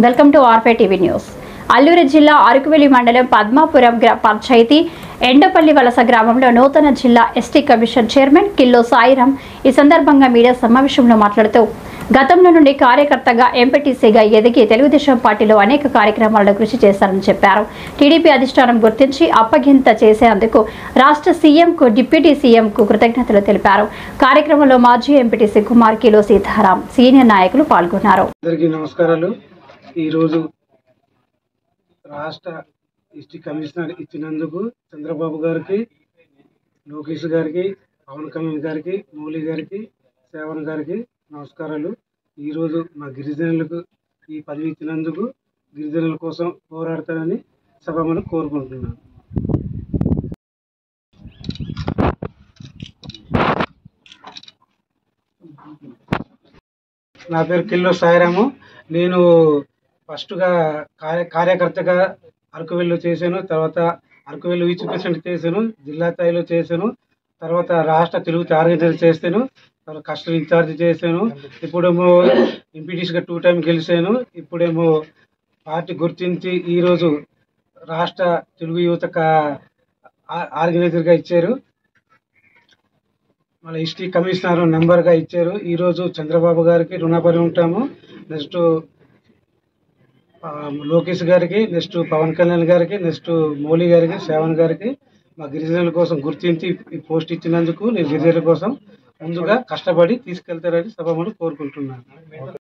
Welcome to ఆర్ఫై TV news. Alluri జిల్లా అరకువెల్లి మండలం పద్మాపురం పంచాయతీ ఎండపల్లి వలస గ్రామంలో నూతన జిల్లా ఎస్టీ కమిషన్ చైర్మన్ కిల్లో సాయిరాం ఈ సందర్భంగా మీడియా సమావేశంలో మాట్లాడుతూ గతంలో నుండి కార్యకర్తగా ఎంపీటీసీగా ఎదిగి తెలుగుదేశం పార్టీలో అనేక కార్యక్రమాలను కృషి చేశారని చెప్పారు. టీడీపీ అధిష్టానం గుర్తించి అప్పగింత చేసేందుకు రాష్ట్ర సీఎంకు డిప్యూటీ సీఎంకు కృతజ్ఞతలు తెలిపారు. కార్యక్రమంలో మాజీ MPTC Kumar kilo Sitaram senior నాయకులు పాల్గొన్నారు. ఈరోజు రాష్ట్ర ఎస్టీ కమిషనర్ ఇచ్చినందుకు చంద్రబాబు గారికి, లోకేష్ గారికి, పవన్ కళ్యాణ్ గారికి, మౌలి గారికి, సేవన్ గారికి నమస్కారాలు. ఈరోజు మా గిరిజనులకు ఈ పదవి ఇచ్చినందుకు గిరిజనుల కోసం పోరాడతానని సభను కోరుకుంటున్నాను. నా పేరు కిల్లో సాయిరాము. నేను ఫస్ట్గా కార్యకర్తగా అరకువెల్లిలో చేశాను, తర్వాత అరకువెల్లి వైస్ ప్రెసిడెంట్ చేశాను, జిల్లా స్థాయిలో చేశాను, తర్వాత రాష్ట్ర తెలుగు ఆర్గనైజర్ చేశాను, తర్వాత కస్టమర్ ఇన్ఛార్జ్ చేశాను. ఇప్పుడేమో ఎంపీటీసీగా 2 టైం గెలిచాను. ఇప్పుడేమో పార్టీ గుర్తించి ఈరోజు రాష్ట్ర తెలుగు యువత ఆర్గనైజర్గా ఇచ్చారు. మళ్ళీ ఎస్టీ కమిషనర్ నెంబర్గా ఇచ్చారు. ఈరోజు చంద్రబాబు గారికి రుణపడి ఉంటాము. నెక్స్ట్ లోకేష్ గారికి, నెక్స్ట్ పవన్ కళ్యాణ్ గారికి, నెక్స్ట్ మౌలి గారికి, సేవన్ గారికి మా గిరిజనుల కోసం గుర్తించి ఈ పోస్ట్ ఇచ్చినందుకు నేను గిరిజనుల కోసం ముందుగా కష్టపడి తీసుకెళ్తారని సభను కోరుకుంటున్నాను.